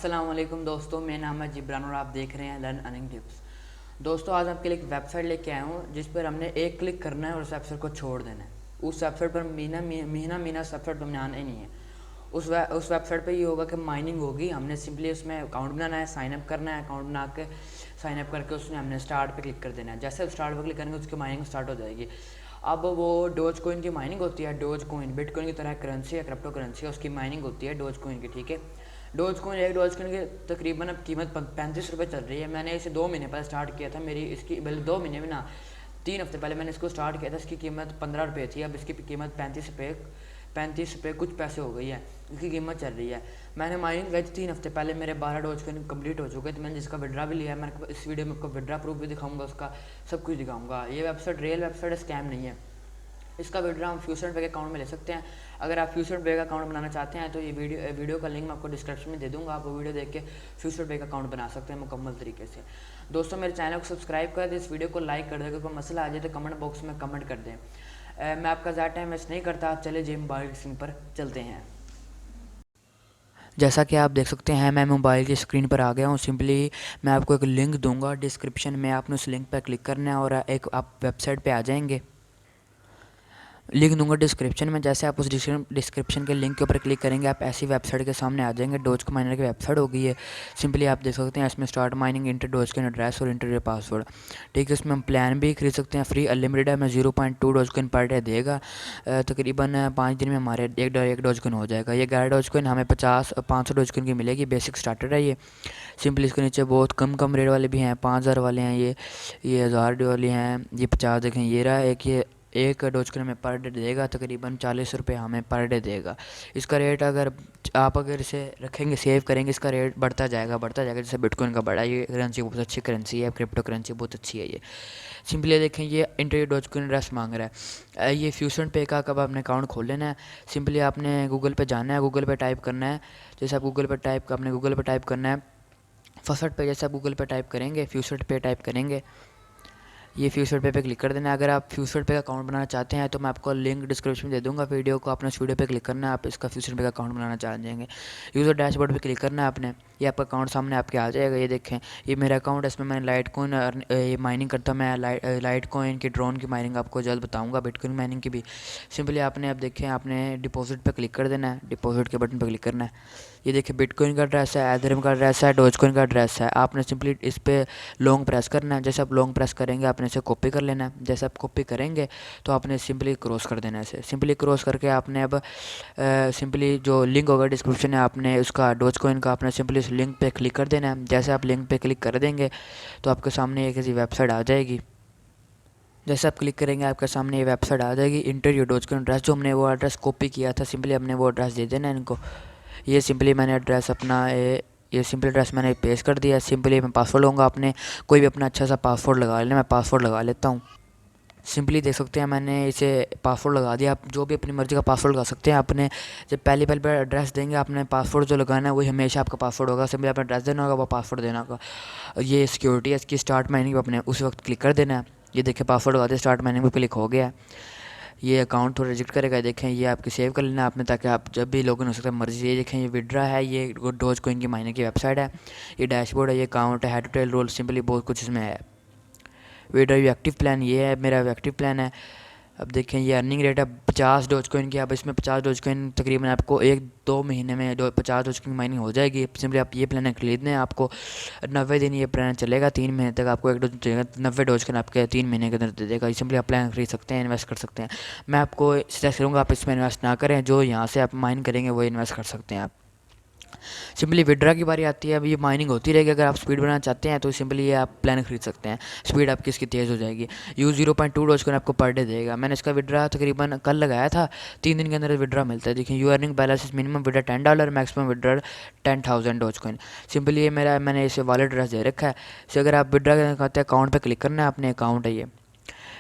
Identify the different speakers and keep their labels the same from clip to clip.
Speaker 1: अस्सलाम वालेकुम दोस्तों, मेरा नाम है जिब्रान और आप देख रहे हैं लर्न अर्निंग टिप्स। दोस्तों, आज आपके लिए एक वेबसाइट लेके आया हूँ जिस पर हमने एक क्लिक करना है और उस वेबसाइट को छोड़ देना है। उस वेबसाइट पर महीना उस वेबसाइट पर हमें आना ही नहीं है। उस वेबसाइट पे ये होगा कि माइनिंग होगी। हमने सिंपली उसमें अकाउंट बनाना है, साइनअप करना है। अकाउंट बना के साइनअप करके उसमें हमने स्टार्ट पे क्लिक कर देना है। जैसे स्टार्ट पे क्लिक करेंगे उसकी माइनिंग स्टार्ट हो जाएगी। अब वो डोज कोइन की माइनिंग होती है। डोज कोइन बिटकॉइन की तरह करेंसी है, क्रिप्टो करेंसी है, उसकी माइनिंग होती है डोज कोइन की। ठीक है, एक डोज कोइन की तकरीबन अब कीमत 35 रुपये चल रही है। मैंने इसे 2 महीने पहले स्टार्ट किया था। मेरी इसकी बल्कि 2 महीने में ना 3 हफ्ते पहले मैंने इसको स्टार्ट किया था। इसकी कीमत 15 रुपये थी, अब इसकी कीमत 35 रुपये कुछ पैसे हो गई है। इसकी कीमत चल रही है। मैंने माइनिंग गई थी 3 हफ्ते पहले, मेरे 12 डोज कोइन कंप्लीट हो चुके थे। मैंने जिसका विड्रा भी लिया है, मैं इस वीडियो में आपको विड्रा प्रूफ भी दिखाऊंगा, उसका सब कुछ दिखाऊंगा। ये वेबसाइट रियल वेबसाइट है, स्कैम नहीं है। इसका विड्रा हम फ्यूचर पे के अकाउंट में ले सकते हैं। अगर आप फ्यूचर पे का अकाउंट बनाना चाहते हैं तो ये वीडियो का लिंक मैं आपको डिस्क्रिप्शन में दे दूंगा। आप वो वीडियो देख के फ्यूचर पे का अकाउंट बना सकते हैं मुकम्मल तरीके से। दोस्तों, मेरे चैनल को सब्सक्राइब कर दें, इस वीडियो को लाइक कर दें। अगर कोई मसला आ जाए तो कमेंट बॉक्स में कमेंट कर दें। मैं आपका ज़्यादा टाइम वेस्ट नहीं करता, चले जी मोबाइल स्क्रीन पर चलते हैं। जैसा कि आप देख सकते हैं, मैं मोबाइल की स्क्रीन पर आ गया हूँ। सिंपली मैं आपको एक लिंक दूंगा डिस्क्रिप्शन में, आपने उस लिंक पर क्लिक करना है और एक आप वेबसाइट पे आ जाएंगे। लिंक दूंगा डिस्क्रिप्शन में। जैसे आप उस डिस्क्रिप्शन के लिंक के ऊपर क्लिक करेंगे, आप ऐसी वेबसाइट के सामने आ जाएंगे। डोज को माइनर की वेबसाइट होगी ये। सिंपली आप देख सकते हैं इसमें स्टार्ट माइनिंग, इंटर डोज के एड्रेस और इंटर पासवर्ड। ठीक है, इसमें हम प्लान भी खरीद सकते हैं, फ्री अनलिमिटेड है। मैं 0.2 डोज कोइन पर डे देगा। तकरीबन 5 दिन में हमारे एक डोज कोइन हो जाएगा। ये 11 डोज कोइन हमें 500 डोज कोइन की मिलेगी। बेसिक स्टार्टर है ये। सिंपली इसके नीचे बहुत कम रेट वाले भी हैं, 5000 वाले हैं, ये 1000 वाले हैं, ये 50 देखें। ये रहा एक डोज कोइन हमें पर डे देगा, तकरीबन 40 रुपये हमें पर डे देगा। इसका रेट अगर इसे रखेंगे, सेव करेंगे, इसका रेट बढ़ता जाएगा। जैसे बिटकॉइन का बढ़ा। ये करेंसी बहुत अच्छी करेंसी है, क्रिप्टो करेंसी बहुत अच्छी है ये। सिंपली देखें, ये इंटर डोज कोइन एड्रेस मांग रहा है। ये फ्यूचर पे का कब आपने अकाउंट खोल लेना है। सिंपली आपने गूगल पे जाना है, गूगल पे टाइप करना है। जैसे आप गूगल पे टाइप करना है फर्स्ट पे। जैसे आप गूगल पे टाइप करेंगे, फ्यूचर पे टाइप करेंगे, ये फ्यूचर पे क्लिक कर देना है। अगर आप फ्यूचर पे का अकाउंट बनाना चाहते हैं तो मैं आपको लिंक डिस्क्रिप्शन में दे दूंगा वीडियो को। आपने उस वीडियो पे क्लिक करना है, आप इसका फ्यूचर पे का अकाउंट बनाना चाह जाएंगे। यूज़र डैशबोर्ड पे क्लिक करना है आपने। ये आपका अकाउंट सामने आपके आ जाएगा। ये देखें, ये मेरा अकाउंट है, इसमें मैंने लाइट कोइन ये माइनिंग करता हूँ। मैं लाइट कोइन की ड्रोन की माइनिंग आपको जल्द बताऊँगा, बिटकॉइन माइनिंग की भी। सिंपली आपने अब देखें, आपने डिपॉजिट पर क्लिक कर देना है, डिपॉजिट के बटन पर क्लिक करना है। ये देखिए, बिटकॉइन का एड्रेस है, एथेरियम का एड्रेस है, डोजकॉइन का एड्रेस है। आपने सिंपली इस पर लॉन्ग प्रेस करना है। जैसे आप लॉन्ग प्रेस करेंगे, आपने इसे कॉपी कर लेना है। जैसे आप कॉपी करेंगे तो आपने सिंपली क्रॉस कर देना है इसे। सिंपली क्रॉस करके आपने अब सिंपली जो लिंक होगा डिस्क्रिप्शन में, आपने उसका डोजकॉइन का आपने सिंपली उस लिंक पे क्लिक कर देना है। जैसे आप लिंक पे क्लिक कर देंगे तो आपके सामने एक ऐसी वेबसाइट आ जाएगी। जैसे आप क्लिक करेंगे, आपके सामने ये वेबसाइट आ जाएगी। इंटर योर डोजकॉइन एड्रेस, जो हमने वो एड्रेस कॉपी किया था, सिंपली हमने वो एड्रेस दे देना है इनको। ये सिंपली मैंने एड्रेस अपना ये सिंपल एड्रेस मैंने पेस्ट कर दिया। सिंपली मैं पासवर्ड लूँगा, आपने कोई भी अपना अच्छा सा पासवर्ड लगा लेना। मैं पासवर्ड लगा लेता हूँ। सिंपली देख सकते हैं मैंने इसे पासवर्ड लगा दिया। आप जो भी अपनी मर्ज़ी का पासवर्ड लगा सकते हैं। आपने जब पहले पर एड्रेस देंगे, आपने पासवर्ड जो लगाना है वही हमेशा आपका पासवर्ड होगा। सिंपली आपने एड्रेस देना होगा, वो पासवर्ड देना होगा। ये सिक्योरिटी है इसकी। स्टार्ट माइनिंग पर अपने उस वक्त क्लिक कर देना है। ये देखिए, पासवर्ड लगा दिया, स्टार्ट माइनिंग पर क्लिक हो गया। ये अकाउंट थोड़ा रिजेक्ट करेगा। देखें, ये आपकी सेव कर लेना आपने, ताकि आप जब भी लॉगिन हो सकता है मर्जी। ये देखें, ये विड्रा है, ये डोज कोइन की माइनिंग की वेबसाइट है। ये डैशबोर्ड है, ये अकाउंट है, head to tail roll, simply बहुत कुछ इसमें है। विड्रा एक्टिव प्लान ये है, मेरा एक्टिव प्लान है। अब देखें, ये अर्निंग रेट है 50 डोज कोइन की। अब इसमें 50 डोज कोइन तकरीबन आपको 1-2 महीने में 50 डोज कोइन माइनिंग हो जाएगी। सिंपली आप ये प्लान खरीदने हैं। आपको 90 दिन ये प्लान चलेगा, 3 महीने तक आपको एक डोज देगा। 90 डोज कोइन आपके 3 महीने के अंदर दे देगा। सिंपली आप प्लान खरीद सकते हैं, इन्वेस्ट कर सकते हैं। मैं आपको सजेस्ट करूँगा आप इसमें इन्वेस्ट ना करें। जो यहाँ से आप माइन करेंगे वो इन्वेस्ट कर सकते हैं आप। सिंपली विड्रा की बारी आती है। अब ये माइनिंग होती रहेगी। अगर आप स्पीड बनाना चाहते हैं तो सिंपली ये आप प्लान खरीद सकते हैं। स्पीड आपकी इसकी तेज़ हो जाएगी। 0.2 डोज कोइन आपको पर डे देगा। मैंने इसका विड्रा तकरीबन कल लगाया था। 3 दिन के अंदर विड्रा मिलता है। देखिए, you earning balance minimum withdraw $10, maximum withdraw 10,000 dose coin. Simply ये मैंने इसे वॉलेट एड्रेस दे रखा है। इसे अगर आप विड्रा करना चाहते हैं, अकाउंट पर क्लिक करना है। अपने अकाउंट है ये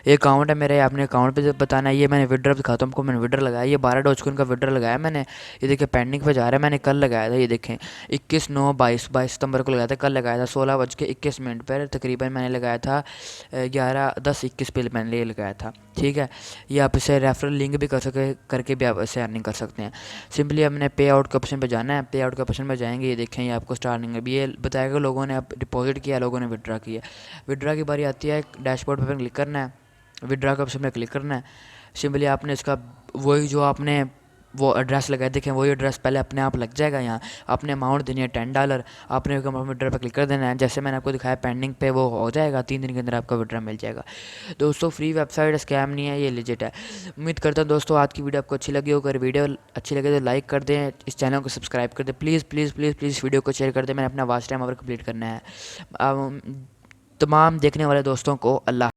Speaker 1: ये अकाउंट है मेरा, ये आपने अकाउंट पे बताना है। ये मैंने विड्रॉ दिखाता हूँ आपको, मैंने विड्रॉ लगाया, ये 12 डॉजकॉइन का विड्रॉ लगाया मैंने। ये देखिए पेंडिंग पे जा रहा है, मैंने कल लगाया था, ये देखें 21/9/22 सितंबर को लगाया था, कल लगाया था 16:21 पर तकरीबन मैंने लगाया था, 11:10:21 पे मैंने ये लगाया था। ठीक है, ये आप इसे रेफरल लिंक भी कर सके करके भी आप इसे अर्निंग कर सकते हैं। सिंपली हमने पे आउट के ऑप्शन पे जाना है, पे आउट के ऑप्शन पे जाएंगे, ये देखें ये आपको स्टार्टिंग अभी ये बताएगा लोगों ने अब डिपॉजिट किया, लोगों ने विड्रॉ किया। विड्रॉ की बारी आती है, डैशबोर्ड पर क्लिक करना है, विड्रॉ के ऑप्शन पे क्लिक करना है। सिंपली आपने इसका वही जो आपने वो एड्रेस लगाया देखें, वही एड्रेस पहले अपने आप लग जाएगा। यहाँ आपने अमाउंट देनी है $10, आपने विड्रॉ पर क्लिक कर देना है। जैसे मैंने आपको दिखाया पेंडिंग पे वो हो जाएगा, 3 दिन के अंदर आपका विड्रॉ मिल जाएगा। दोस्तों फ्री वेबसाइट, स्कैम नहीं है, ये लिजिट है। उम्मीद करता हूँ दोस्तों आज की वीडियो आपको अच्छी लगी हो। अगर वीडियो अच्छी लगे तो लाइक कर दें, इस चैनल को सब्सक्राइब कर दें, please please please please video को शेयर कर दें। मैंने अपना वाच टाइम ओवर कंप्लीट करना है। तमाम देखने वाले दोस्तों को अल्लाह।